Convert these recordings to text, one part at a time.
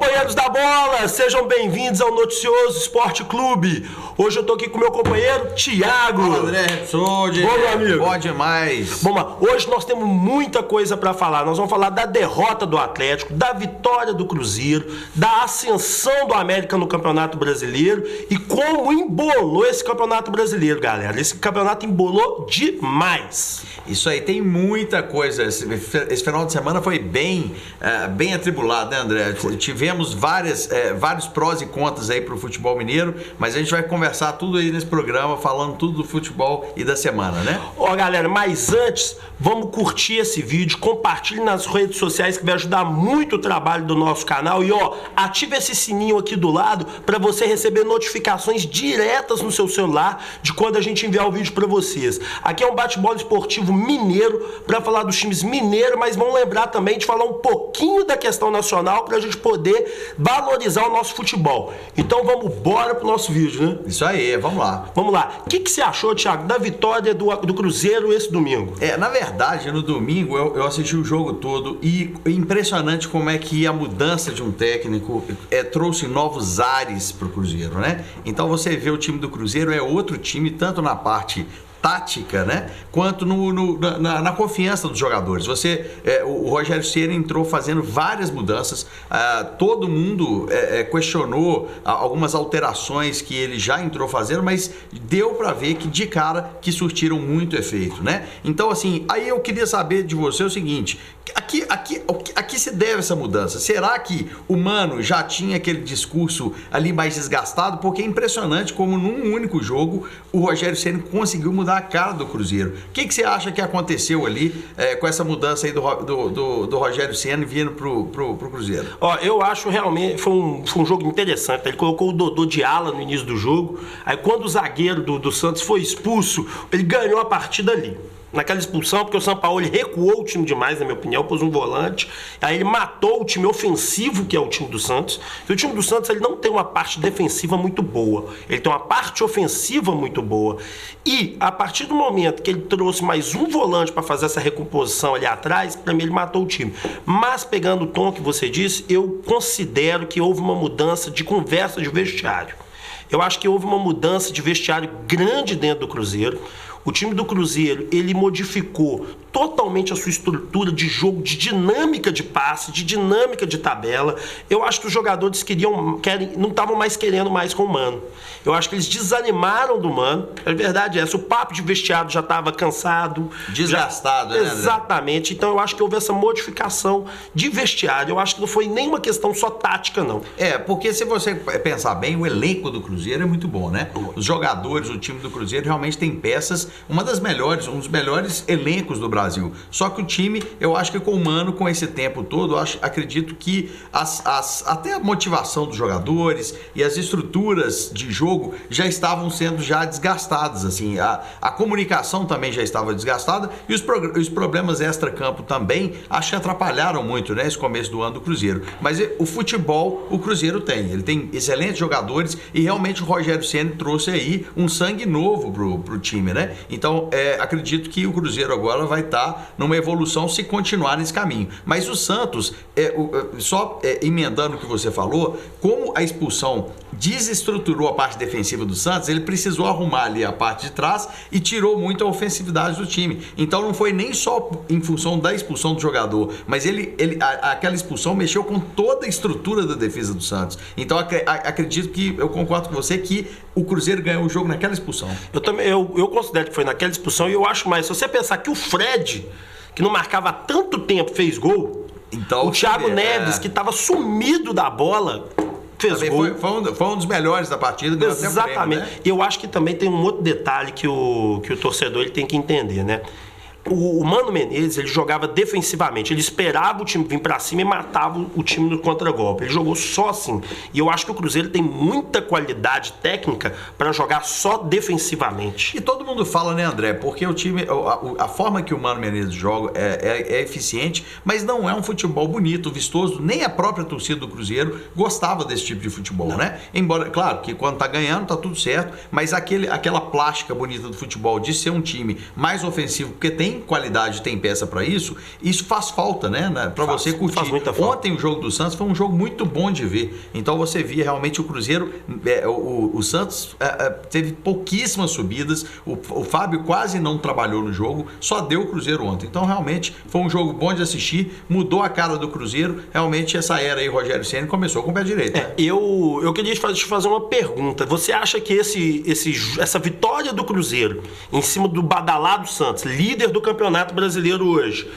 Companheiros da bola, sejam bem-vindos ao Noticioso Esporte Clube. Hoje eu tô aqui com o meu companheiro Thiago. Fala, André Repsode. Bom, meu amigo. Bom demais. Bom, hoje nós temos muita coisa para falar. Nós vamos falar da derrota do Atlético, da vitória do Cruzeiro, da ascensão do América no Campeonato Brasileiro e como embolou esse Campeonato Brasileiro, galera. Esse campeonato embolou demais. Isso aí, tem muita coisa. Esse final de semana foi bem atribulado, né, André? Tivemos vários prós e contras aí pro futebol mineiro, mas a gente vai conversar tudo aí nesse programa, falando tudo do futebol e da semana, né? Ó, galera, mas antes, vamos curtir esse vídeo, compartilhe nas redes sociais que vai ajudar muito o trabalho do nosso canal e, ó, ative esse sininho aqui do lado para você receber notificações diretas no seu celular de quando a gente enviar o vídeo para vocês. Aqui é um bate-bola esportivo mineiro para falar dos times mineiros, mas vamos lembrar também de falar um pouquinho da questão nacional para a gente poder valorizar o nosso futebol. Então vamos embora pro nosso vídeo, né? Isso aí, vamos lá. Vamos lá. O que você achou, Thiago, da vitória do Cruzeiro esse domingo? Na verdade, no domingo eu assisti o jogo todo e impressionante como é que a mudança de um técnico trouxe novos ares pro Cruzeiro, né? Então você vê o time do Cruzeiro é outro time, tanto na parte tática, né? Quanto na confiança dos jogadores. O Rogério Ceni entrou fazendo várias mudanças, todo mundo questionou algumas alterações que ele já entrou fazendo, mas deu para ver que de cara que surtiram muito efeito, né? Então assim, aí eu queria saber de você o seguinte, a que se deve essa mudança? Será que o Mano já tinha aquele discurso ali mais desgastado? Porque é impressionante como num único jogo o Rogério Ceni conseguiu mudar a cara do Cruzeiro. O que você acha que aconteceu ali com essa mudança aí do Rogério Ceni vindo pro Cruzeiro? Ó, eu acho realmente foi um jogo interessante. Ele colocou o Dodô de ala no início do jogo. Aí quando o zagueiro do Santos foi expulso, ele ganhou a partida ali. Naquela expulsão, porque o Sampaoli recuou o time demais, na minha opinião, pôs um volante, aí ele matou o time ofensivo, que é o time do Santos, e o time do Santos ele não tem uma parte defensiva muito boa, ele tem uma parte ofensiva muito boa, e a partir do momento que ele trouxe mais um volante para fazer essa recomposição ali atrás, para mim ele matou o time. Mas pegando o tom que você disse, eu considero que houve uma mudança de conversa de vestiário. Eu acho que houve uma mudança de vestiário grande dentro do Cruzeiro. O time do Cruzeiro, ele modificou totalmente a sua estrutura de jogo, de dinâmica de passe, de dinâmica de tabela. Eu acho que os jogadores não estavam mais querendo mais com o Mano. Eu acho que eles desanimaram do Mano. A verdade é essa, o papo de vestiário já estava cansado. Desgastado, né? Exatamente. Então eu acho que houve essa modificação de vestiário. Eu acho que não foi nenhuma questão só tática, não. Porque se você pensar bem, o elenco do Cruzeiro é muito bom, né? Os jogadores, o time do Cruzeiro realmente tem peças, um dos melhores elencos do Brasil. Só que o time, eu acho que com o Mano, com esse tempo todo, acredito que até a motivação dos jogadores e as estruturas de jogo já estavam sendo já desgastadas, assim, a comunicação também já estava desgastada e os problemas extra-campo também, acho que atrapalharam muito, né, esse começo do ano do Cruzeiro. Mas o futebol, o Cruzeiro ele tem excelentes jogadores e realmente o Rogério Ceni trouxe aí um sangue novo pro time, né? Então, acredito que o Cruzeiro agora vai estar numa evolução se continuar nesse caminho. Mas o Santos, emendando o que você falou, como a expulsão desestruturou a parte defensiva do Santos, ele precisou arrumar ali a parte de trás e tirou muito a ofensividade do time. Então não foi nem só em função da expulsão do jogador, mas aquela expulsão mexeu com toda a estrutura da defesa do Santos. Então acredito que, eu concordo com você, que o Cruzeiro ganhou o jogo naquela expulsão. Eu considero que foi naquela expulsão e eu acho mais, se você pensar que o Fred, que não marcava há tanto tempo, fez gol, então, o Thiago Neves, que estava sumido da bola, fez gol. Foi um dos melhores da partida. Exatamente. Prêmio, né? E eu acho que também tem um outro detalhe que o torcedor ele tem que entender, né? O Mano Menezes, ele jogava defensivamente, ele esperava o time vir pra cima e matava o time no contragolpe. Ele jogou só assim. E eu acho que o Cruzeiro tem muita qualidade técnica para jogar só defensivamente. E todo mundo fala, né, André? Porque o time, a forma que o Mano Menezes joga é eficiente, mas não é um futebol bonito, vistoso. Nem a própria torcida do Cruzeiro gostava desse tipo de futebol, né? Embora, claro, que quando tá ganhando tá tudo certo, mas aquela plástica bonita do futebol de ser um time mais ofensivo, porque tem tem qualidade, tem peça para isso faz falta, né? Para você curtir. Faz muita falta. Ontem o jogo do Santos foi um jogo muito bom de ver. Então você via realmente o Cruzeiro, o Santos teve pouquíssimas subidas, o Fábio quase não trabalhou no jogo, só deu o Cruzeiro ontem. Então realmente foi um jogo bom de assistir, mudou a cara do Cruzeiro. Realmente essa era aí, Rogério Ceni, começou com o pé direito. Né? Eu queria te fazer uma pergunta. Você acha que essa vitória do Cruzeiro em cima do badalado Santos, líder do Campeonato Brasileiro hoje,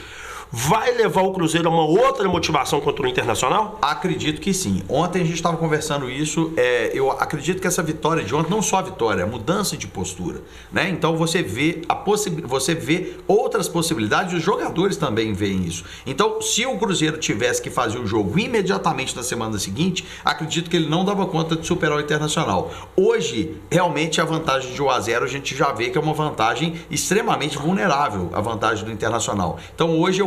vai levar o Cruzeiro a uma outra motivação contra o Internacional? Acredito que sim. Ontem a gente estava conversando isso. Eu acredito que essa vitória de ontem, não só a vitória, a mudança de postura, né? Então você vê outras possibilidades, os jogadores também veem isso. Então, se o Cruzeiro tivesse que fazer o jogo imediatamente na semana seguinte, acredito que ele não dava conta de superar o Internacional. Hoje, realmente, a vantagem de 1-0 a gente já vê que é uma vantagem extremamente vulnerável, a vantagem do Internacional. Então, hoje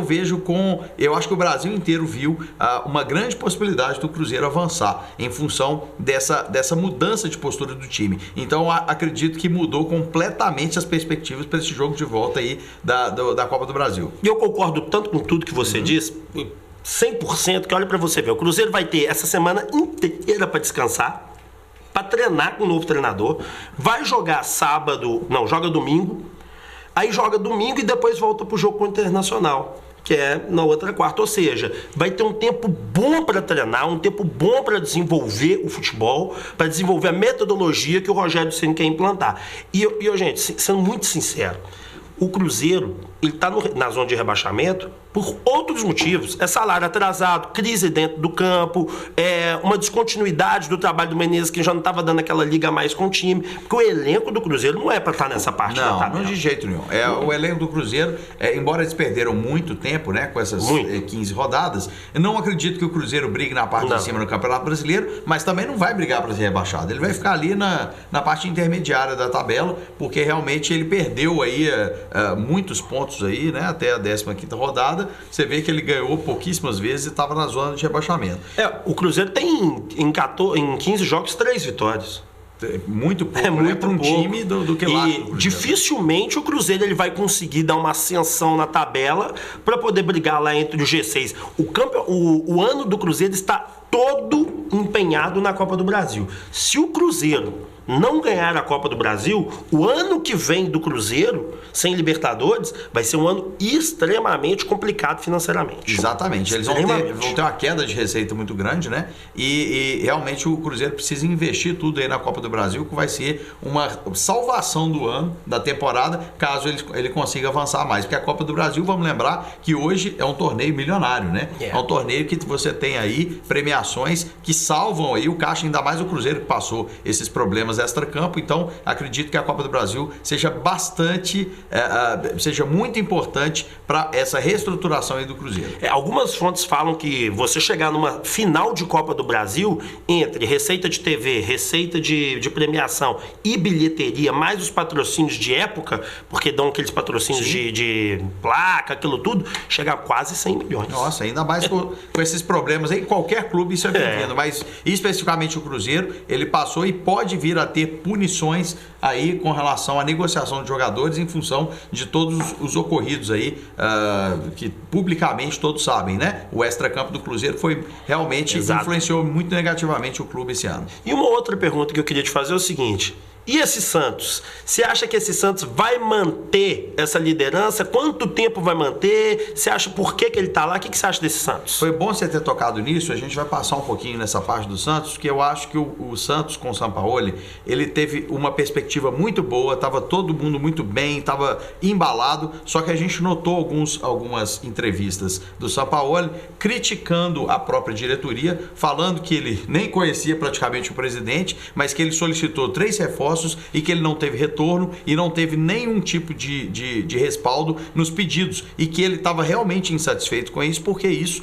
eu acho que o Brasil inteiro viu uma grande possibilidade do Cruzeiro avançar em função dessa mudança de postura do time. Então acredito que mudou completamente as perspectivas para esse jogo de volta aí da Copa do Brasil. E eu concordo tanto com tudo que você diz, 100%, que olha para você ver, o Cruzeiro vai ter essa semana inteira para descansar, para treinar com o novo treinador, vai jogar joga domingo, aí joga domingo e depois volta pro jogo com o Internacional, que é na outra quarta, ou seja, vai ter um tempo bom para treinar, um tempo bom para desenvolver o futebol, para desenvolver a metodologia que o Rogério Ceni quer implantar. E gente, sendo muito sincero, o Cruzeiro, ele está na zona de rebaixamento por outros motivos. É salário atrasado, crise dentro do campo, uma descontinuidade do trabalho do Menezes, que já não estava dando aquela liga mais com o time, porque o elenco do Cruzeiro não é para estar nessa parte da tabela. Não, de jeito nenhum. O elenco do Cruzeiro, embora eles perderam muito tempo, né, com essas 15 rodadas, eu não acredito que o Cruzeiro brigue na parte de cima no Campeonato Brasileiro, mas também não vai brigar para ser rebaixado. Ele vai ficar ali na parte intermediária da tabela, porque realmente ele perdeu aí muitos pontos aí, né, até a 15ª rodada. Você vê que ele ganhou pouquíssimas vezes e estava na zona de rebaixamento. O Cruzeiro tem em 15 jogos 3 vitórias. Muito pouco, muito para um time do que lá. E dificilmente o Cruzeiro ele vai conseguir dar uma ascensão na tabela para poder brigar lá entre o G6. O ano do Cruzeiro está todo empenhado na Copa do Brasil. Se o Cruzeiro não ganhar a Copa do Brasil, o ano que vem do Cruzeiro, sem Libertadores, vai ser um ano extremamente complicado financeiramente. Exatamente. Eles vão ter uma queda de receita muito grande, né? E realmente o Cruzeiro precisa investir tudo aí na Copa do Brasil, que vai ser uma salvação do ano, da temporada, caso ele consiga avançar mais. Porque a Copa do Brasil, vamos lembrar que hoje é um torneio milionário, né? É um torneio que você tem aí premiações que salvam aí o caixa, ainda mais o Cruzeiro que passou esses problemas extra-campo. Então acredito que a Copa do Brasil seja muito importante para essa reestruturação aí do Cruzeiro. Algumas fontes falam que você chegar numa final de Copa do Brasil, entre receita de TV, receita de premiação e bilheteria, mais os patrocínios de época, porque dão aqueles patrocínios de placa, aquilo tudo, chega a quase 100 milhões. Nossa, ainda mais com esses problemas aí, qualquer clube isso é bem-vindo, mas especificamente o Cruzeiro, ele passou e pode vir a ter punições aí com relação à negociação de jogadores em função de todos os ocorridos aí, que publicamente todos sabem, né? O extracampo do Cruzeiro realmente influenciou muito negativamente o clube esse ano. E uma outra pergunta que eu queria te fazer é o seguinte: e esse Santos? Você acha que esse Santos vai manter essa liderança? Quanto tempo vai manter? Você acha por que ele está lá? O que você acha desse Santos? Foi bom você ter tocado nisso. A gente vai passar um pouquinho nessa parte do Santos, porque eu acho que o Santos com o Sampaoli, ele teve uma perspectiva muito boa, estava todo mundo muito bem, estava embalado, só que a gente notou algumas entrevistas do Sampaoli criticando a própria diretoria, falando que ele nem conhecia praticamente o presidente, mas que ele solicitou 3 reforços e que ele não teve retorno e não teve nenhum tipo de respaldo nos pedidos, e que ele estava realmente insatisfeito com isso, porque isso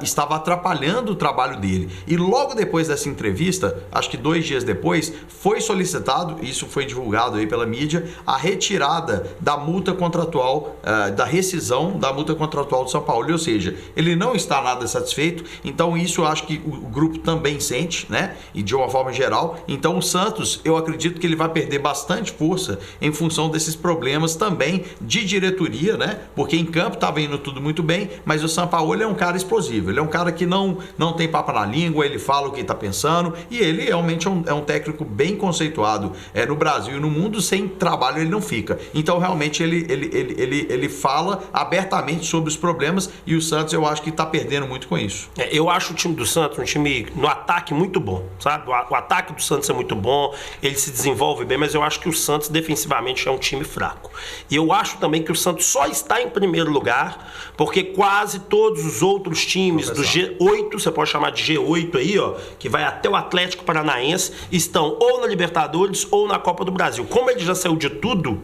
estava atrapalhando o trabalho dele. E logo depois dessa entrevista, acho que 2 dias depois, foi solicitado, isso foi divulgado aí pela mídia, a retirada da multa contratual, da rescisão da multa contratual do São Paulo, ou seja, ele não está nada satisfeito. Então isso eu acho que o grupo também sente, né? E de uma forma geral. Então o Santos, eu acredito que ele vai perder bastante força em função desses problemas também de diretoria, né? Porque em campo estava indo tudo muito bem, mas o Sampaoli é um cara explosivo, ele é um cara que não tem papo na língua, ele fala o que está pensando e ele realmente é um técnico bem conceituado no Brasil e no mundo. Sem trabalho ele não fica. Então realmente ele fala abertamente sobre os problemas e o Santos eu acho que está perdendo muito com isso. Eu acho o time do Santos um time no ataque muito bom, sabe? O ataque do Santos é muito bom, ele se desenvolve bem, mas eu acho que o Santos defensivamente é um time fraco. E eu acho também que o Santos só está em primeiro lugar porque quase todos os outros times do G8, você pode chamar de G8 aí, ó, que vai até o Atlético Paranaense, estão ou na Libertadores ou na Copa do Brasil. Como ele já saiu de tudo,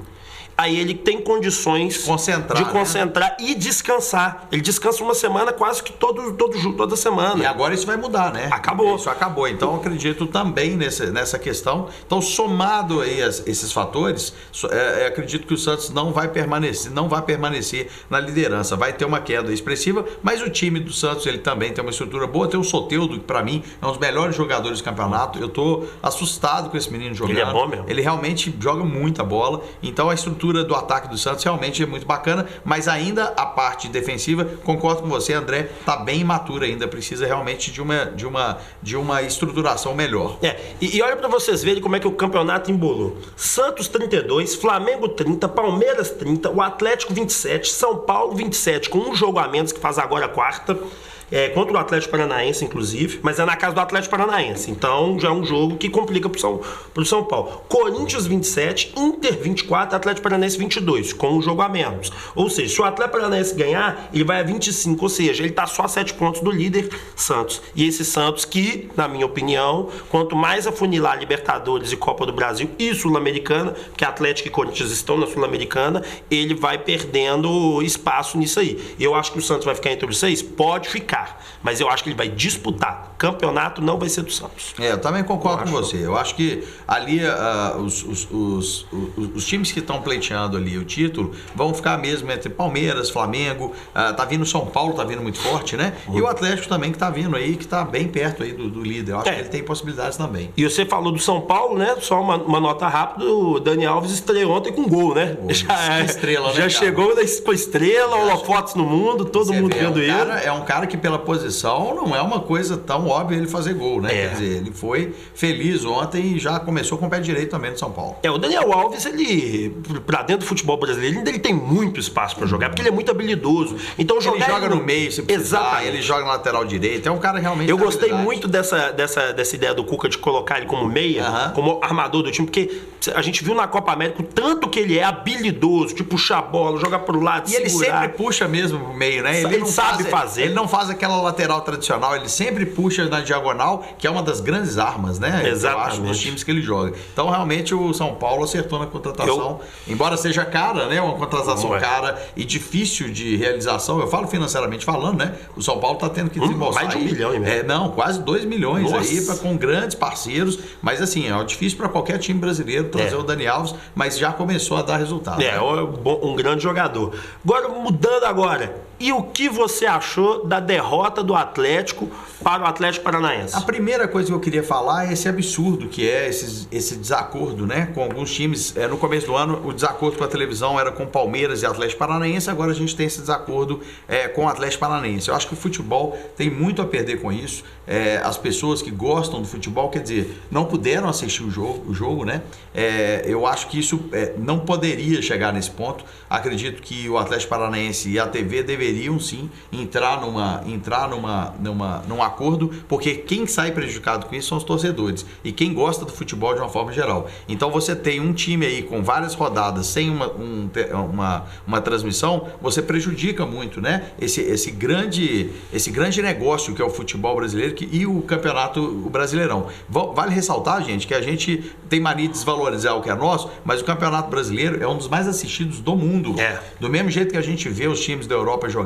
aí ele tem condições de concentrar e descansar. Ele descansa uma semana quase que toda semana. E agora isso vai mudar, né? Acabou. Isso acabou. Então eu acredito também nessa questão. Então, somado aí esses fatores, acredito que o Santos não vai permanecer na liderança. Vai ter uma queda expressiva, mas o time do Santos ele também tem uma estrutura boa. Tem o Soteldo, que para mim é um dos melhores jogadores do campeonato. Eu tô assustado com esse menino jogando. Ele é bom mesmo. Ele realmente joga muita bola. Então a estrutura do ataque do Santos realmente é muito bacana, mas ainda a parte defensiva, concordo com você, André, tá bem imatura ainda, precisa realmente de uma estruturação melhor. E olha para vocês verem como é que o campeonato embolou. Santos 32, Flamengo 30, Palmeiras 30, o Atlético 27, São Paulo 27, com um jogo a menos que faz agora a quarta. Contra o Atlético Paranaense, inclusive, mas é na casa do Atlético Paranaense, então já é um jogo que complica pro São Paulo. Corinthians 27, Inter 24, Atlético Paranaense 22, com um jogo a menos. Ou seja, se o Atlético Paranaense ganhar, ele vai a 25, ou seja, ele tá só a 7 pontos do líder Santos. E esse Santos que, na minha opinião, quanto mais afunilar Libertadores e Copa do Brasil e Sul-Americana, porque Atlético e Corinthians estão na Sul-Americana, ele vai perdendo espaço nisso aí. Eu acho que o Santos vai ficar entre os 6? Pode ficar. Mas eu acho que ele vai disputar. Campeonato não vai ser do Santos. Eu também concordo com você. Eu acho que ali os times que estão pleiteando ali o título vão ficar mesmo entre Palmeiras, Flamengo, tá vindo São Paulo, tá vindo muito forte, né? E o Atlético também que tá vindo aí, que tá bem perto aí do líder. Eu acho que ele tem possibilidades também. E você falou do São Paulo, né? Só uma nota rápida, o Dani Alves estreou ontem com gol, né? Estrela, já né, chegou com estrela, holofotes no mundo, todo mundo vendo ele. É um cara que pela posição não é uma coisa tão óbvia ele fazer gol, né? Quer dizer, ele foi feliz ontem e já começou com o pé direito também no São Paulo. O Daniel Alves, ele, pra dentro do futebol brasileiro, ele tem muito espaço pra jogar, porque ele é muito habilidoso. Então, ele joga no meio, se precisar, ele joga na lateral direita, é um cara realmente... Eu gostei muito dessa ideia do Cuca de colocar ele como meia, como armador do time, porque a gente viu na Copa América o tanto que ele é habilidoso, de puxar a bola, jogar pro lado, e segurar. Ele sempre puxa mesmo pro meio, né? Ele não sabe fazer. Ele não faz aquela lateral tradicional, ele sempre puxa na diagonal, que é uma das grandes armas, né? Exatamente. Eu acho, dos times que ele joga. Então, realmente, o São Paulo acertou na contratação. Embora seja cara, né? Uma contratação cara e difícil de realização. Eu falo financeiramente falando, né? O São Paulo tá tendo que desembolsar. Mais de 1 milhão, hein? Não, quase 2 milhões aí, com grandes parceiros. Mas, assim, é difícil para qualquer time brasileiro trazer o Dani Alves, mas já começou a dar resultado. Um grande jogador. Agora, mudando agora. E o que você achou da derrota do Atlético para o Atlético Paranaense? A primeira coisa que eu queria falar é esse absurdo que é esse desacordo, né? Com alguns times. No começo do ano, o desacordo com a televisão era com Palmeiras e Atlético Paranaense. Agora a gente tem esse desacordo com o Atlético Paranaense. Eu acho que o futebol tem muito a perder com isso. As pessoas que gostam do futebol, quer dizer, não puderam assistir o jogo, né? Eu acho que isso não poderia chegar nesse ponto. Acredito que o Atlético Paranaense e a TV deveriam sim entrar num acordo, porque quem sai prejudicado com isso são os torcedores e quem gosta do futebol de uma forma geral. Então você tem um time aí com várias rodadas sem uma transmissão, você prejudica muito, né? Esse grande negócio que é o futebol brasileiro e o campeonato Brasileirão. Vale ressaltar, gente, que a gente tem mania de desvalorizar o que é nosso, mas o campeonato brasileiro é um dos mais assistidos do mundo. Do mesmo jeito que a gente vê os times da Europa jogando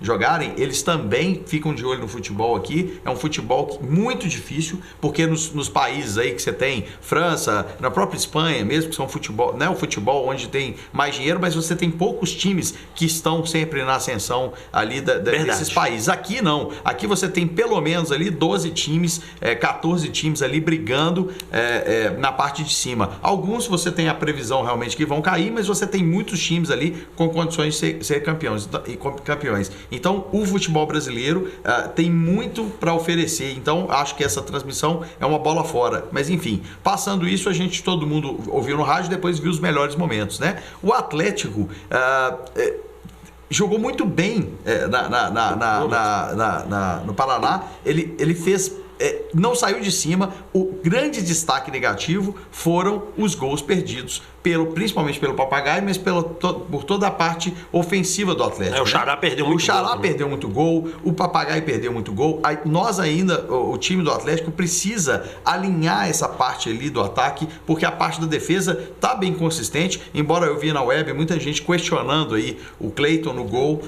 jogarem, eles também ficam de olho no futebol aqui. É um futebol muito difícil, porque nos países aí que você tem, França, na própria Espanha mesmo, que são futebol, não é o futebol onde tem mais dinheiro, mas você tem poucos times que estão sempre na ascensão ali desses países. Aqui não. Aqui você tem pelo menos ali 12 times, 14 times ali brigando na parte de cima. Alguns você tem a previsão realmente que vão cair, mas você tem muitos times ali com condições de ser campeões. Então, o futebol brasileiro tem muito para oferecer. Então, acho que essa transmissão é uma bola fora. Mas, enfim, passando isso, todo mundo ouviu no rádio e depois viu os melhores momentos, né? O Atlético jogou muito bem no Paraná. Ele fez... não saiu de cima. O grande destaque negativo foram os gols perdidos, principalmente pelo Papagaio, mas por toda a parte ofensiva do Atlético. O Xará perdeu muito gol. O Xará perdeu muito gol, o Papagaio perdeu muito gol. Nós ainda, o time do Atlético precisa alinhar essa parte ali do ataque, porque a parte da defesa tá bem consistente, embora eu vi na web muita gente questionando aí o Cleiton no gol,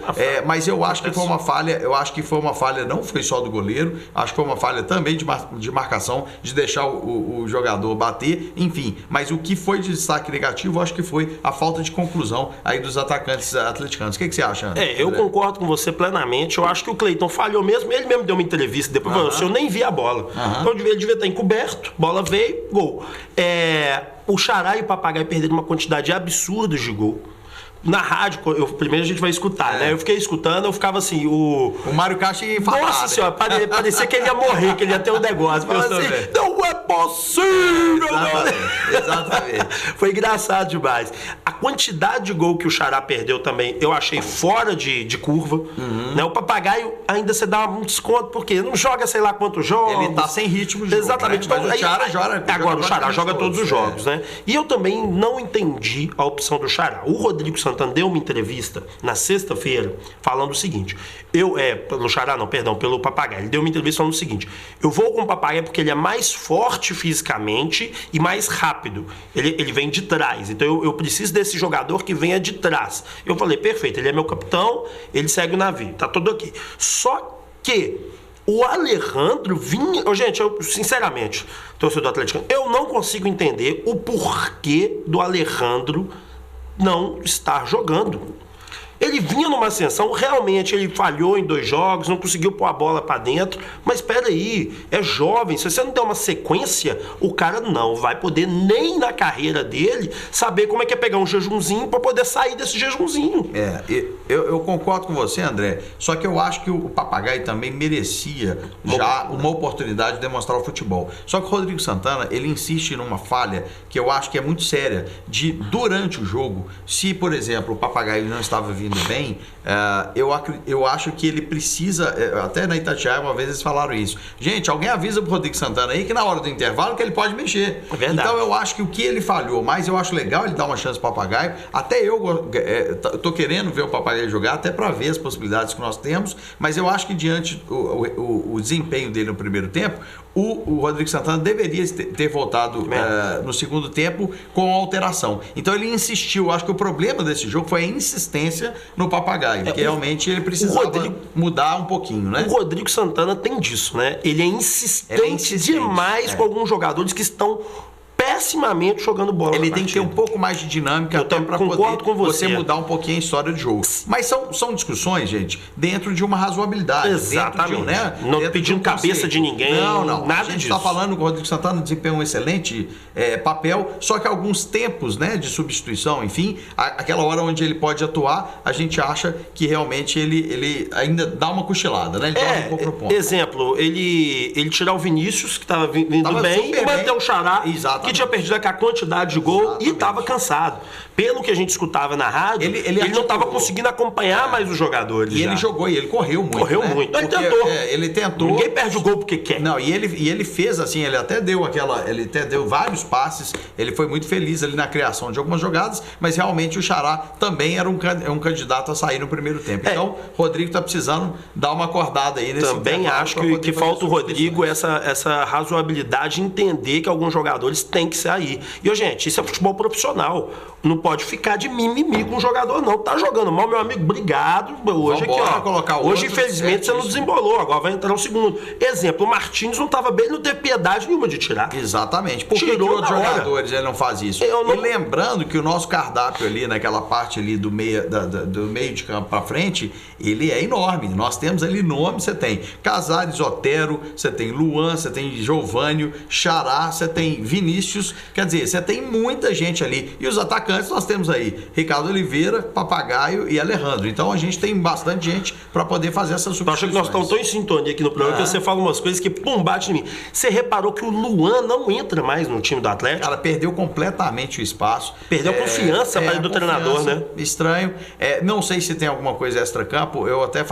mas eu acho que foi uma falha, não foi só do goleiro, acho que foi uma falha também de marcação, de deixar o jogador bater, enfim, mas o que foi de destaque negativo, acho que foi a falta de conclusão aí dos atacantes atleticanos. O que você acha, André? Eu concordo com você plenamente. Eu acho que o Cleiton falhou mesmo. Ele mesmo deu uma entrevista depois, falou assim, eu nem vi a bola. Então ele devia estar encoberto, bola veio, gol. O Xará e o Papagaio perderam uma quantidade absurda de gol. Na rádio, primeiro a gente vai escutar, né? Eu fiquei escutando, eu ficava assim, o Mário Caixa falava. Nossa senhora, parecia que ele ia morrer, que ele ia ter um negócio. Assim, não é possível! Exatamente. Foi engraçado demais. A quantidade de gol que o Xará perdeu também, eu achei fora de curva. Né? O Papagaio ainda você dá um desconto, porque não joga sei lá quantos jogos. Ele tá sem ritmo de Exatamente. jogo, né? Então, agora o Xará joga todos os jogos, né? E eu também não entendi a opção do Xará. O Rodrigo Santana deu uma entrevista na sexta-feira falando o seguinte, pelo Xará não, perdão, pelo Papagaio, ele deu uma entrevista falando o seguinte, eu vou com o Papagaio porque ele é mais forte fisicamente e mais rápido, ele vem de trás, então eu preciso desse jogador que venha de trás. Eu falei, perfeito, ele é meu capitão, ele segue o navio, tá tudo aqui. Só que o Alejandro vinha... Gente, sinceramente, torcedor atleticano, eu não consigo entender o porquê do Alejandro não estar jogando. Ele vinha numa ascensão, realmente ele falhou em 2 jogos, não conseguiu pôr a bola para dentro, mas espera aí, é jovem, se você não der uma sequência, o cara não vai poder nem na carreira dele saber como é que é pegar um jejumzinho para poder sair desse jejumzinho. Eu concordo com você, André, só que eu acho que o Papagaio também merecia já uma oportunidade de demonstrar o futebol. Só que o Rodrigo Santana, ele insiste numa falha que eu acho que é muito séria, durante o jogo, se, por exemplo, o Papagaio não estava vindo bem, eu acho que ele precisa, até na Itatiaia uma vez eles falaram isso, gente, alguém avisa pro Rodrigo Santana aí que na hora do intervalo que ele pode mexer. Então eu acho que o que ele falhou, mas eu acho legal ele dar uma chance pro Papagaio, até eu tô querendo ver o Papagaio jogar, até para ver as possibilidades que nós temos, mas eu acho que diante o desempenho dele no primeiro tempo, o Rodrigo Santana deveria ter voltado no segundo tempo com alteração. Então ele insistiu. Acho que o problema desse jogo foi a insistência no Papagaio, porque realmente ele precisava mudar um pouquinho, né? O Rodrigo Santana tem disso, né? Ele é insistente demais com alguns jogadores que estão pessimamente jogando bola. Ele tem que ter um pouco mais de dinâmica até para poder você mudar um pouquinho a história do jogo. Mas são discussões, gente, dentro de uma razoabilidade. Exatamente. Não pedindo cabeça de ninguém. Não. Nada a gente disso. está falando que o Rodrigo Santana desempenhou um excelente papel, só que alguns tempos, né, de substituição, enfim, aquela hora onde ele pode atuar, a gente acha que realmente ele ainda dá uma cochilada, né? Ele dorme um pouco no ponto. Exemplo, ele tirar o Vinícius, que estava vindo bem, e manter o Xará, que tinha perdido aquela quantidade de gol e estava cansado. Pelo que a gente escutava na rádio, ele não estava conseguindo acompanhar mais os jogadores. E ele jogou, e ele correu muito. Muito. Ele tentou. Ninguém perde o gol porque quer. Não, e ele fez assim, ele até deu vários passes, ele foi muito feliz ali na criação de algumas jogadas, mas realmente o Xará também era um candidato a sair no primeiro tempo. Então, o Rodrigo está precisando dar uma acordada aí nesse também acho que falta o Rodrigo essa razoabilidade de entender que alguns jogadores têm que sair. E, gente, isso é futebol profissional. No pode ficar de mimimi com o jogador, não. Tá jogando mal, meu amigo, obrigado. Hoje aqui, ó. Colocar hoje, infelizmente, você não desembolou. Agora vai entrar o segundo. Exemplo, o Martins não tava bem, não teve piedade nenhuma de tirar. Exatamente. Por que outros jogadores ele não faz isso? E lembrando que o nosso cardápio ali, naquela parte ali do meio de campo pra frente, ele é enorme. Nós temos ali nome, você tem Casares, Otero, você tem Luan, você tem Giovânio, Xará, você tem Vinícius, quer dizer, você tem muita gente ali. E os atacantes nós temos aí Ricardo Oliveira, Papagaio e Alejandro. Então a gente tem bastante gente para poder fazer essas substituições. Eu acho que nós estamos tão em sintonia aqui no programa que você fala umas coisas que pum, bate em mim. Você reparou que o Luan não entra mais no time do Atlético? Cara, perdeu completamente o espaço. Perdeu confiança para do treinador, né? Estranho. Não sei se tem alguma coisa extra-campo. Eu até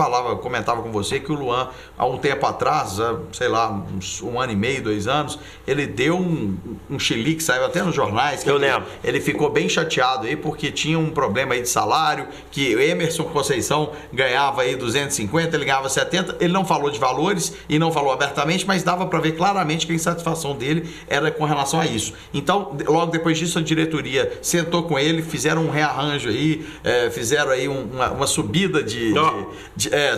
comentava com você que o Luan, há um tempo atrás, sei lá, uns 1 ano e meio, 2 anos, ele deu um chilique, saiu até nos jornais. Eu lembro. Ele ficou bem chateado aí porque tinha um problema aí de salário, que o Emerson Conceição ganhava aí 250, ele ganhava 70. Ele não falou de valores e não falou abertamente, mas dava para ver claramente que a insatisfação dele era com relação a isso. Então, logo depois disso, a diretoria sentou com ele, fizeram um rearranjo aí, fizeram aí uma subida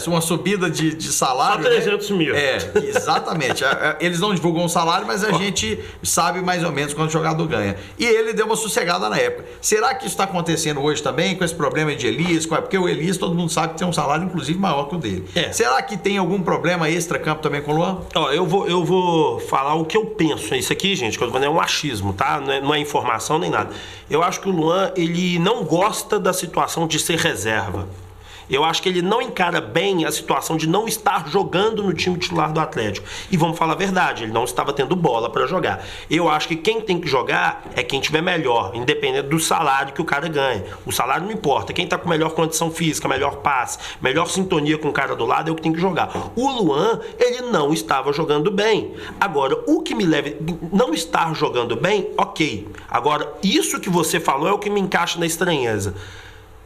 uma subida de salário. Só 300 mil. Exatamente. Eles não divulgam o salário, mas a gente sabe mais ou menos quanto o jogador ganha. E ele deu uma sossegada na época. Será que isso está acontecendo hoje também com esse problema de Elias? Porque o Elias, todo mundo sabe que tem um salário, inclusive, maior que o dele. Será que tem algum problema extra-campo também com o Luan? Eu vou falar o que eu penso. Isso aqui, gente, que eu tô falando, é um achismo, tá? Não é informação nem nada. Eu acho que o Luan, ele não gosta da situação de ser reserva. Eu acho que ele não encara bem a situação de não estar jogando no time titular do Atlético. E vamos falar a verdade, ele não estava tendo bola para jogar. Eu acho que quem tem que jogar é quem tiver melhor, independente do salário que o cara ganha. O salário não importa. Quem está com melhor condição física, melhor passe, melhor sintonia com o cara do lado é o que tem que jogar. O Luan, ele não estava jogando bem. Agora, o que me leva... Não estar jogando bem, ok. Agora, isso que você falou é o que me encaixa na estranheza.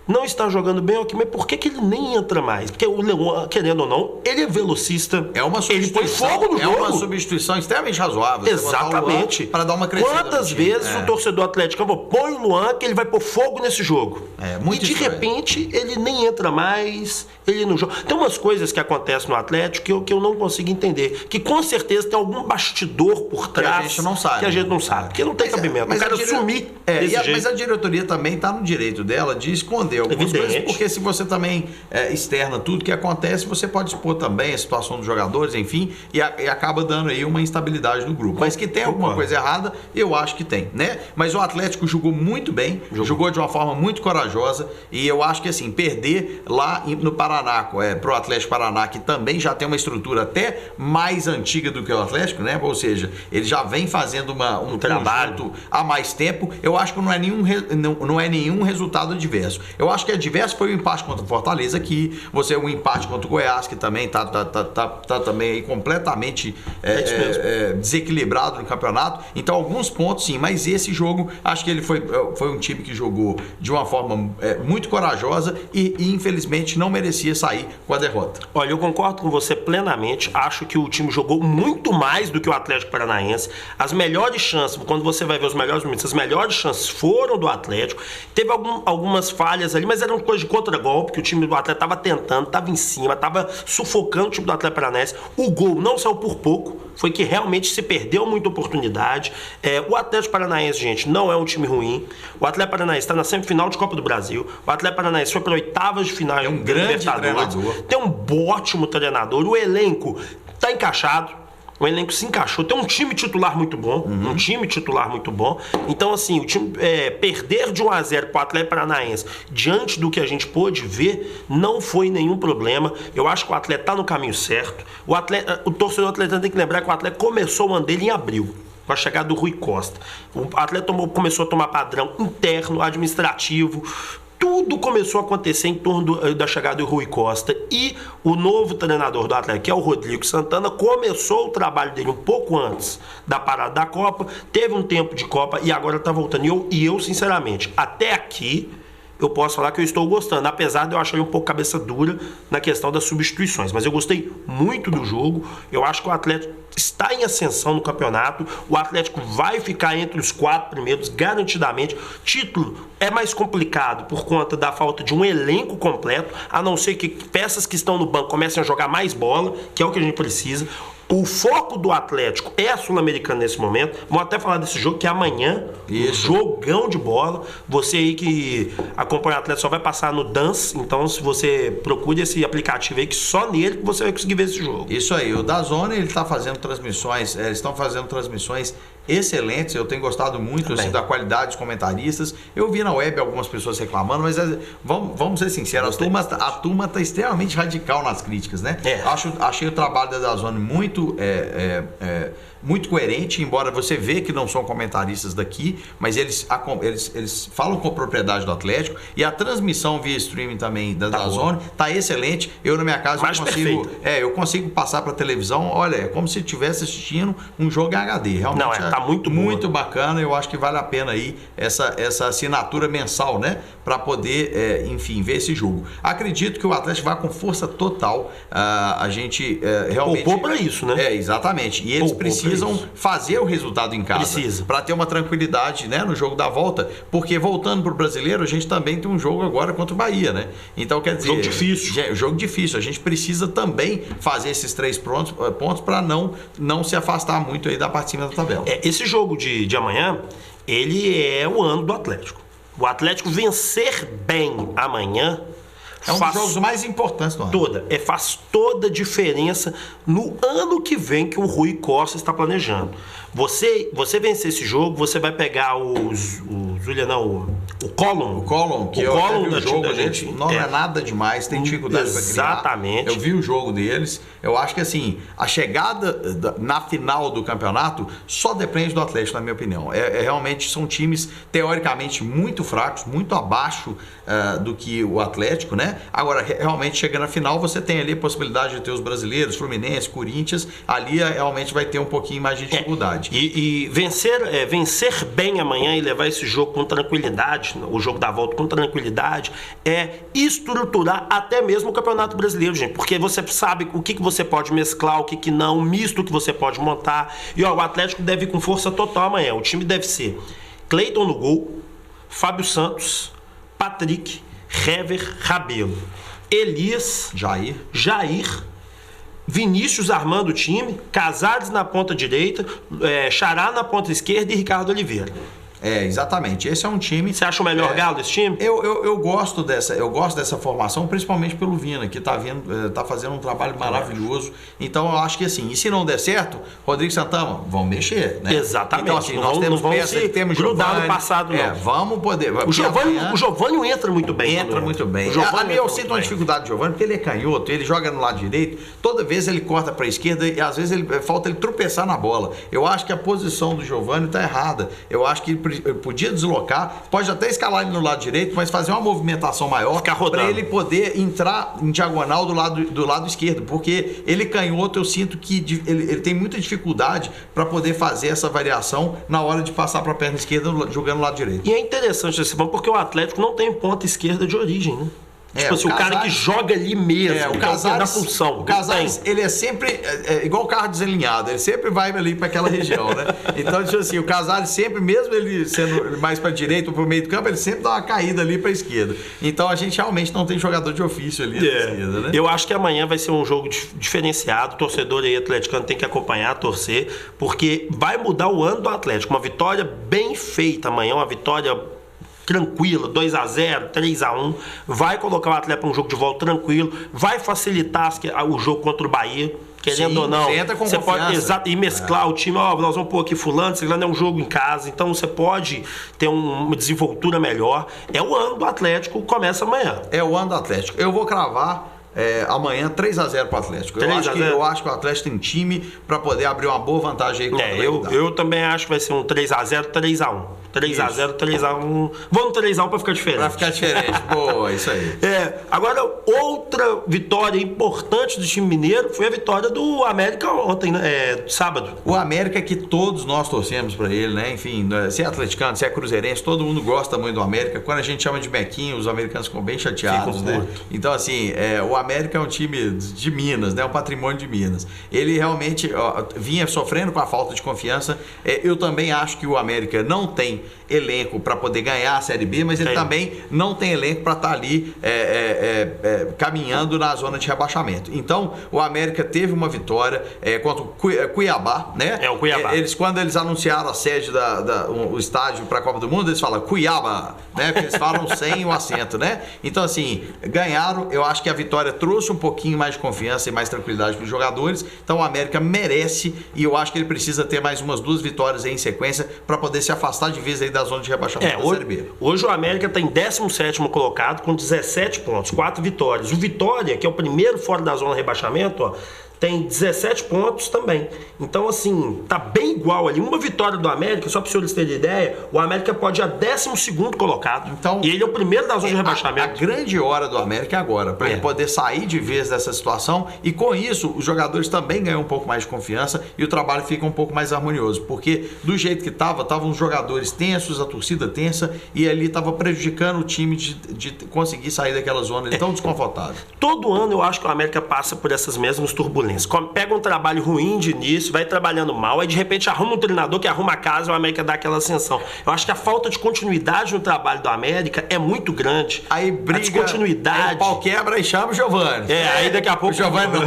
Não está jogando bem, ok, mas por que ele nem entra mais? Porque o Leão, querendo ou não, ele é velocista. É uma substituição. Ele põe fogo no jogo. É uma substituição extremamente razoável. Exatamente. Para dar uma crescida. Quantas vezes o torcedor atlético põe o Luan que ele vai pôr fogo nesse jogo? Muito e de repente ele nem entra mais, ele não joga. Tem umas coisas que acontecem no Atlético que eu não consigo entender. Que com certeza tem algum bastidor por trás. Que a gente não sabe. Que a gente não sabe. Porque não tem cabimento. Mas o cara sumir desse jeito. Mas a diretoria também está no direito dela de esconder algumas coisas, porque se você também externa tudo que acontece, você pode expor também a situação dos jogadores, enfim, e acaba dando aí uma instabilidade no grupo. Mas que tem alguma coisa errada, eu acho que tem, né? Mas o Atlético jogou muito bem, jogou de uma forma muito corajosa, e eu acho que assim, perder lá no Paraná, pro Atlético Paraná, que também já tem uma estrutura até mais antiga do que o Atlético, né? Ou seja, ele já vem fazendo um trabalho há mais tempo, eu acho que não é nenhum resultado adverso. Eu acho que adverso foi o empate contra o Fortaleza, que um empate contra o Goiás, que também tá também aí completamente desequilibrado no campeonato. Então, alguns pontos sim, mas esse jogo, acho que ele foi um time que jogou de uma forma muito corajosa e infelizmente não merecia sair com a derrota. Olha, eu concordo com você plenamente, acho que o time jogou muito mais do que o Atlético Paranaense. As melhores chances, quando você vai ver os melhores momentos, as melhores chances foram do Atlético. Teve algumas falhas ali, mas eram coisas de contra-golpe, que o time do Atlético estava tentando, estava em cima, estava sufocando o time do Atlético Paranaense. O gol não saiu por pouco, foi que realmente se perdeu muita oportunidade. O Atlético Paranaense, gente, não é um time ruim. O Atlético Paranaense está na semifinal de Copa do Brasil. O Atlético Paranaense foi para oitavas de final. É um grande treinador. Tem um ótimo treinador. O elenco está encaixado. O elenco se encaixou. Tem um time titular muito bom. Então, assim, o time perder de 1-0 para o Atlético Paranaense diante do que a gente pôde ver, não foi nenhum problema. Eu acho que o Atlético está no caminho certo. O torcedor atletano tem que lembrar que o Atlético começou o ano dele em abril, com a chegada do Rui Costa. O Atlético começou a tomar padrão interno, administrativo. Tudo começou a acontecer em torno da chegada do Rui Costa, e o novo treinador do Atlético, que é o Rodrigo Santana, começou o trabalho dele um pouco antes da parada da Copa, teve um tempo de Copa e agora está voltando. E eu, sinceramente, até aqui, eu posso falar que eu estou gostando, apesar de eu achar ele um pouco cabeça dura na questão das substituições. Mas eu gostei muito do jogo, eu acho que o Atlético está em ascensão no campeonato, o Atlético vai ficar entre os 4 primeiros, garantidamente. Título é mais complicado por conta da falta de um elenco completo, a não ser que peças que estão no banco comecem a jogar mais bola, que é o que a gente precisa. O foco do Atlético é a Sul-Americana nesse momento. Vamos até falar desse jogo que é amanhã. Um jogão de bola. Você aí que acompanha o Atlético só vai passar no Dance. Então, se você procura esse aplicativo aí, que só nele que você vai conseguir ver esse jogo. Isso aí. O DAZN, ele está fazendo transmissões. Eles estão fazendo transmissões excelentes. Eu tenho gostado muito assim, da qualidade dos comentaristas. Eu vi na web algumas pessoas reclamando, mas vamos ser sinceros, a turma está extremamente radical nas críticas, né? Achei o trabalho da DAZN muito coerente, embora você vê que não são comentaristas daqui, mas eles falam com propriedade do Atlético, e a transmissão via streaming também da DAZN tá excelente. Eu na minha casa eu consigo passar para televisão, olha, é como se estivesse assistindo um jogo em HD. Realmente tá muito bacana. Eu acho que vale a pena aí essa assinatura mensal, né, para poder enfim, ver esse jogo. Acredito que o Atlético vai com força total. A gente realmente poupou para isso, né? Exatamente. E eles precisam fazer o resultado em casa para ter uma tranquilidade, né, no jogo da volta, porque voltando para o Brasileiro, a gente também tem um jogo agora contra o Bahia, né? Então, quer dizer, jogo difícil. A gente precisa também fazer esses 3 pontos para não se afastar muito aí da parte de cima da tabela. Esse jogo de amanhã, ele é o ano do Atlético. O Atlético vencer bem amanhã é um dos jogos mais importantes do ano. Faz toda a diferença no ano que vem que o Rui Costa está planejando. Você vencer esse jogo, você vai pegar o Colom. O Colom, que o jogo da gente não é nada demais, tem dificuldade para criar. Exatamente. Eu vi o jogo deles. Eu acho que assim, a chegada na final do campeonato só depende do Atlético, na minha opinião. Realmente são times teoricamente muito fracos, muito abaixo do que o Atlético, né? Agora, realmente chegando na final, você tem ali a possibilidade de ter os brasileiros, Fluminense, Corinthians, ali realmente vai ter um pouquinho mais de dificuldade. E vencer bem amanhã e levar esse jogo com tranquilidade, o jogo da volta com tranquilidade, é estruturar até mesmo o Campeonato Brasileiro, gente. Porque você sabe o que você pode mesclar, o que não, o misto que você pode montar. E o Atlético deve ir com força total amanhã. O time deve ser Cleiton no gol, Fábio Santos, Patrick, Hever, Rabelo, Elias, Jair, Vinícius armando o time, Casares na ponta direita, Xará na ponta esquerda e Ricardo Oliveira. Exatamente. Esse é um time... Você acha o melhor galo desse time? Eu gosto dessa formação, principalmente pelo Vina, que tá fazendo um trabalho maravilhoso. Então eu acho que assim, e se não der certo, Rodrigo Santana, vamos mexer, né? Exatamente. Então assim, nós temos peças, temos grudar no passado, não. Vamos poder... O Giovani entra muito bem. Muito bem. Eu sinto uma dificuldade do Giovani, porque ele é canhoto, ele joga no lado direito, toda vez ele corta para a esquerda e às vezes falta ele tropeçar na bola. Eu acho que a posição do Giovani tá errada. Eu acho que ele podia deslocar, pode até escalar ele no lado direito, mas fazer uma movimentação maior para ele poder entrar em diagonal do lado esquerdo, porque ele canhoto, eu sinto que ele tem muita dificuldade para poder fazer essa variação na hora de passar para a perna esquerda jogando no lado direito. E é interessante esse ponto, porque o Atlético não tem ponta esquerda de origem, né? Tipo assim, o cara que joga ali mesmo, o Casares, da função. O Casares, ele é sempre igual o carro desalinhado, ele sempre vai ali para aquela região, né? Então, tipo assim, o Casares sempre, mesmo ele sendo mais para direita ou para o meio do campo, ele sempre dá uma caída ali para a esquerda. Então, a gente realmente não tem jogador de ofício ali na esquerda, né? Eu acho que amanhã vai ser um jogo diferenciado. O torcedor aí atleticano tem que acompanhar, torcer, porque vai mudar o ano do Atlético. Uma vitória bem feita amanhã, uma vitória tranquila, 2-0, 3-1, vai colocar o Atlético para um jogo de volta tranquilo, vai facilitar o jogo contra o Bahia, querendo ou não. Você pode mesclar o time, nós vamos pôr aqui fulano, é um jogo em casa, então você pode ter uma desenvoltura melhor. É o ano do Atlético, começa amanhã. É o ano do Atlético. Eu vou cravar amanhã 3-0 para o Atlético. Eu acho que o Atlético tem time para poder abrir uma boa vantagem aí. Eu também acho que vai ser um 3-0, 3-1. 3-0, 3-1. Vamos 3-1 para ficar diferente. Para ficar diferente. Boa, isso aí. Agora, outra vitória importante do time mineiro foi a vitória do América ontem, né? Sábado. O América que todos nós torcemos para ele, né? Enfim, se é atleticano, se é cruzeirense, todo mundo gosta muito do América. Quando a gente chama de Mequinho, os americanos ficam bem chateados, né? Então, assim, o América é um time de Minas, né? Um patrimônio de Minas. Ele realmente vinha sofrendo com a falta de confiança. Eu também acho que o América não tem elenco para poder ganhar a Série B, mas ele também não tem elenco para estar ali caminhando na zona de rebaixamento. Então, o América teve uma vitória contra o Cuiabá, né? O Cuiabá. Quando eles anunciaram a sede o estádio para a Copa do Mundo, eles falam Cuiabá, né? Porque eles falam sem o acento, né? Então, assim, ganharam. Eu acho que a vitória trouxe um pouquinho mais de confiança e mais tranquilidade para os jogadores. Então, o América merece e eu acho que ele precisa ter mais umas 2 vitórias aí em sequência para poder se afastar de vez aí da zona de rebaixamento da Série B. Hoje o América está em 17º colocado com 17 pontos, 4 vitórias. O Vitória, que é o primeiro fora da zona de rebaixamento, tem 17 pontos também. Então, assim, tá bem igual ali. Uma vitória do América, só para os senhores terem ideia, o América pode ir a 12º colocado. Então, e ele é o primeiro da zona de rebaixamento. A grande hora do América é agora, para ele poder sair de vez dessa situação. E com isso, os jogadores também ganham um pouco mais de confiança e o trabalho fica um pouco mais harmonioso. Porque do jeito que estavam os jogadores tensos, a torcida tensa, e ali estava prejudicando o time de conseguir sair daquela zona tão desconfortável. Todo ano eu acho que o América passa por essas mesmas turbulências. Pega um trabalho ruim de início, vai trabalhando mal, aí de repente arruma um treinador que arruma a casa e o América dá aquela ascensão. Eu acho que a falta de continuidade no trabalho do América é muito grande. Aí briga, a descontinuidade. O pau quebra e chama o Giovani. Aí daqui a pouco... O Giovani não.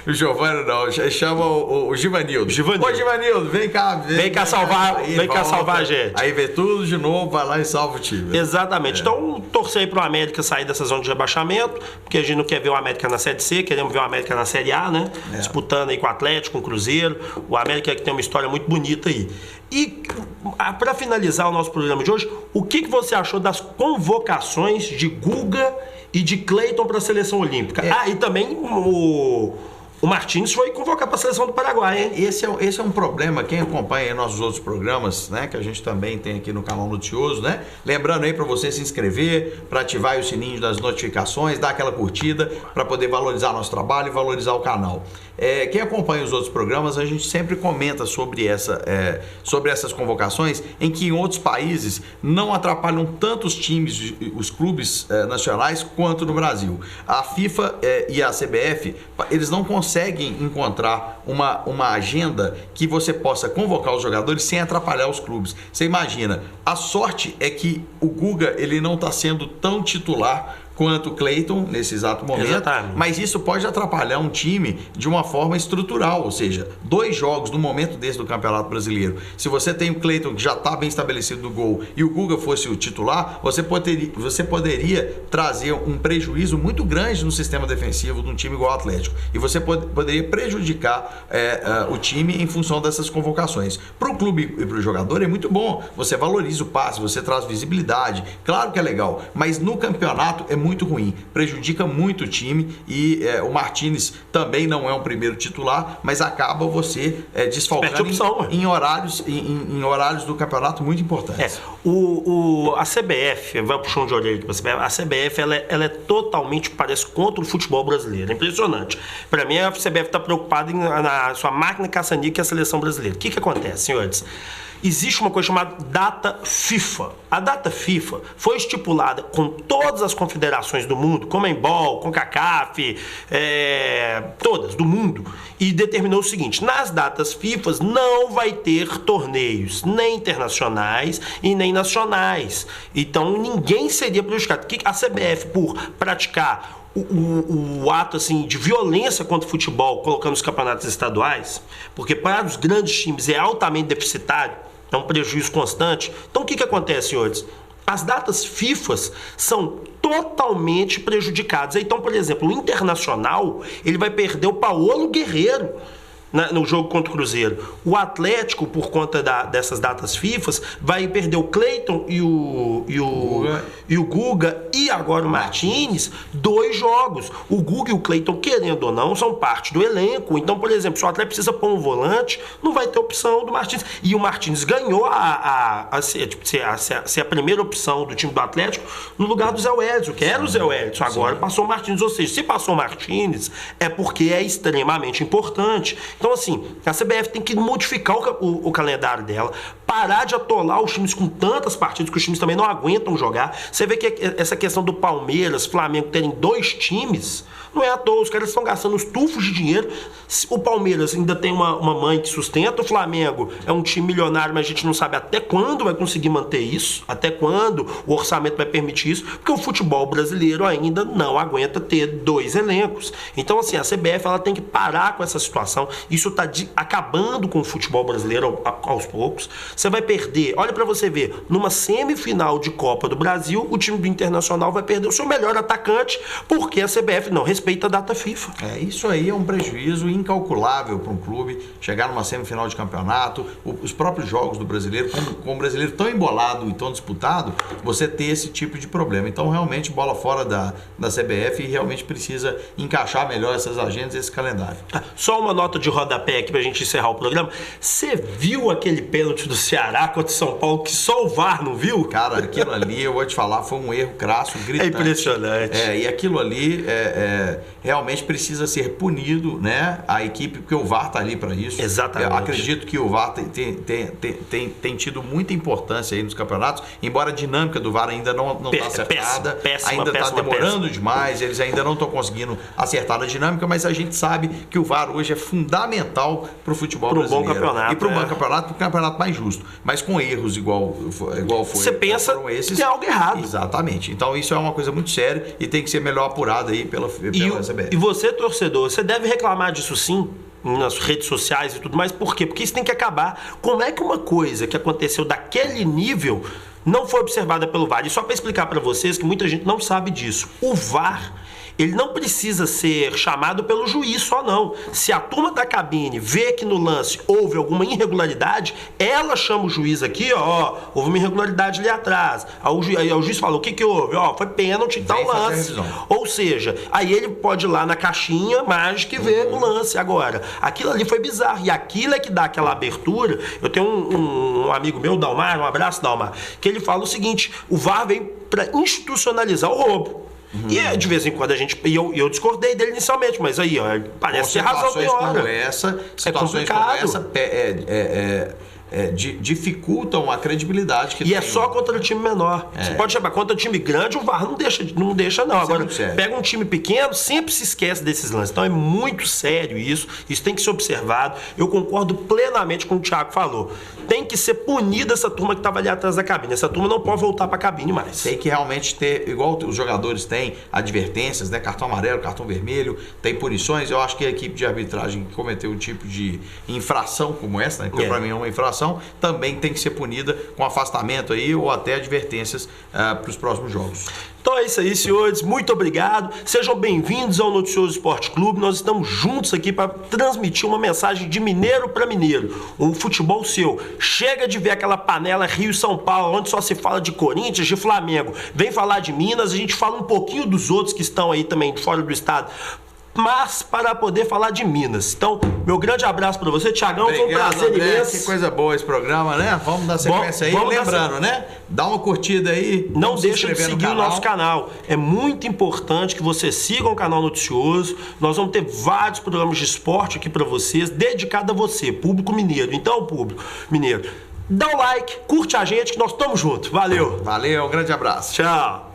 O Giovani não. Chama o Givanildo. Ô, Givanildo, vem cá. Vem cá salvar a gente. Aí vê tudo de novo, vai lá e salva o time. Exatamente. Então, torcer pro América sair dessa zona de rebaixamento, porque a gente não quer ver o América na Série C, queremos ver o América na Série A, né? Disputando aí com o Atlético, com o Cruzeiro. O América que tem uma história muito bonita aí. E para finalizar o nosso programa de hoje, o que você achou das convocações de Guga e de Cleiton para a seleção olímpica? E também o Martins foi convocado para a seleção do Paraguai, hein? Esse é um problema. Quem acompanha nossos outros programas, né, que a gente também tem aqui no canal Noticioso, né? Lembrando aí para você se inscrever, para ativar o sininho das notificações, dar aquela curtida para poder valorizar nosso trabalho e valorizar o canal. Quem acompanha os outros programas, a gente sempre comenta sobre essas convocações, em que em outros países não atrapalham tanto os times, os clubes nacionais, quanto no Brasil. A FIFA e a CBF, eles não conseguem encontrar uma agenda que você possa convocar os jogadores sem atrapalhar os clubes. Você imagina, a sorte é que o Guga ele não está sendo tão titular quanto o Cleiton nesse exato momento. Exatamente. Mas isso pode atrapalhar um time de uma forma estrutural, ou seja, 2 jogos no momento desse do Campeonato Brasileiro. Se você tem o Cleiton que já está bem estabelecido no gol e o Guga fosse o titular, você poderia trazer um prejuízo muito grande no sistema defensivo de um time igual ao Atlético. E você poderia prejudicar o time em função dessas convocações. Para o clube e para o jogador é muito bom. Você valoriza o passe, você traz visibilidade. Claro que é legal, mas no campeonato é muito ruim, prejudica muito o time e o Martins também não é um primeiro titular, mas acaba você desfalcando em horários do campeonato muito importantes. A CBF, vai puxar um de orelha aqui para a CBF, a CBF ela é totalmente, parece, contra o futebol brasileiro, é impressionante. Para mim, a CBF está preocupada na sua máquina caça-níquel, que é a seleção brasileira. O que acontece, senhores? Existe uma coisa chamada data FIFA. A data FIFA foi estipulada com todas as confederações do mundo, Conmebol, CONCACAF, todas do mundo, e determinou o seguinte: nas datas FIFA não vai ter torneios nem internacionais e nem nacionais. Então ninguém seria prejudicado. A CBF, por praticar o ato assim, de violência contra o futebol, colocando os campeonatos estaduais, porque para os grandes times é altamente deficitário, é um prejuízo constante. Então o que acontece, senhores? As datas FIFA são totalmente prejudicadas. Então, por exemplo, o Internacional ele vai perder o Paulo Guerreiro. no jogo contra o Cruzeiro. O Atlético, por conta dessas datas FIFA, vai perder o Cleiton e o Guga e agora o Martins, 2 jogos. O Guga e o Cleiton, querendo ou não, são parte do elenco. Então, por exemplo, se o Atlético precisa pôr um volante, não vai ter opção do Martins. E o Martins ganhou ser a primeira opção do time do Atlético no lugar do Zé Wellison, que era o Zé Wellison. Agora passou o Martins. Ou seja, se passou o Martins, é porque é extremamente importante. Então, assim, a CBF tem que modificar o calendário dela, parar de atolar os times com tantas partidas que os times também não aguentam jogar. Você vê que essa questão do Palmeiras, Flamengo terem 2 times, não é à toa, os caras estão gastando os tufos de dinheiro. O Palmeiras ainda tem uma mãe que sustenta, o Flamengo é um time milionário, mas a gente não sabe até quando vai conseguir manter isso, até quando o orçamento vai permitir isso, porque o futebol brasileiro ainda não aguenta ter 2 elencos. Então, assim, a CBF ela tem que parar com essa situação. Isso está acabando com o futebol brasileiro aos poucos. Você vai perder, olha para você ver, numa semifinal de Copa do Brasil, o time do Internacional vai perder o seu melhor atacante, porque a CBF não respeita a data FIFA. Isso aí é um prejuízo incalculável para um clube chegar numa semifinal de campeonato, os próprios jogos do brasileiro, com o brasileiro tão embolado e tão disputado, você ter esse tipo de problema. Então, realmente, bola fora da CBF e realmente precisa encaixar melhor essas agendas e esse calendário. Só uma nota de rodapé aqui pra gente encerrar o programa. Você viu aquele pênalti do Ceará contra o São Paulo que só o VAR não viu? Cara, aquilo ali, eu vou te falar, foi um erro crasso, gritante. É impressionante. E aquilo ali realmente precisa ser punido, né? A equipe, porque o VAR tá ali para isso. Exatamente. Eu acredito que o VAR tem tido muita importância aí nos campeonatos, embora a dinâmica do VAR ainda não está acertada, ainda está demorando demais, eles ainda não estão conseguindo acertar a dinâmica, mas a gente sabe que o VAR hoje é fundamental para o futebol brasileiro. Bom campeonato, e para o bom campeonato, para o campeonato mais justo. Mas com erros igual foi. Você pensa que tem algo errado. Exatamente. Então isso é uma coisa muito séria e tem que ser melhor apurada aí pela CBF. E você, torcedor, você deve reclamar disso sim, nas redes sociais e tudo mais. Por quê? Porque isso tem que acabar. Como é que uma coisa que aconteceu daquele nível não foi observada pelo VAR? E só para explicar para vocês que muita gente não sabe disso. O VAR, ele não precisa ser chamado pelo juiz só não. Se a turma da cabine vê que no lance houve alguma irregularidade, ela chama o juiz aqui, houve uma irregularidade ali atrás. Aí o juiz fala, o que houve? Foi pênalti e tal lance. Ou seja, aí ele pode ir lá na caixinha mágica e ver o lance. Agora, aquilo ali foi bizarro. E aquilo é que dá aquela abertura. Eu tenho um amigo meu, Dalmar, um abraço, Dalmar, que ele fala o seguinte, o VAR vem para institucionalizar o roubo. E de vez em quando a gente... E eu discordei dele inicialmente, mas aí, parece ter razão pior. Situações como essa dificultam a credibilidade que tem. E é só contra o time menor. Você pode chamar contra o time grande, o VAR não deixa não. Agora, pega um time pequeno, sempre se esquece desses lances. Então é muito sério isso. Isso tem que ser observado. Eu concordo plenamente com o que o Thiago falou. Tem que ser punida essa turma que estava ali atrás da cabine. Essa turma não pode voltar para a cabine mais. Tem que realmente ter, igual os jogadores têm, advertências, né? Cartão amarelo, cartão vermelho, tem punições. Eu acho que a equipe de arbitragem que cometeu um tipo de infração como essa, né? Porque para mim é uma infração, também tem que ser punida com afastamento aí ou até advertências para os próximos jogos. Então é isso aí, senhores. Muito obrigado. Sejam bem-vindos ao Noticioso Esporte Clube. Nós estamos juntos aqui para transmitir uma mensagem de mineiro para mineiro. Um futebol seu. Chega de ver aquela panela Rio-São Paulo, onde só se fala de Corinthians, de Flamengo. Vem falar de Minas, a gente fala um pouquinho dos outros que estão aí também fora do estado, mas para poder falar de Minas. Então, meu grande abraço para você, Thiagão. Foi um prazer imenso. Que coisa boa esse programa, né? Vamos dar sequência aí. Lembrando, né? Dá uma curtida aí. Não deixa de seguir o nosso canal. É muito importante que você siga o canal Noticioso. Nós vamos ter vários programas de esporte aqui para vocês, dedicado a você, público mineiro. Então, público mineiro, dá o like, curte a gente que nós estamos juntos. Valeu. Valeu, um grande abraço. Tchau.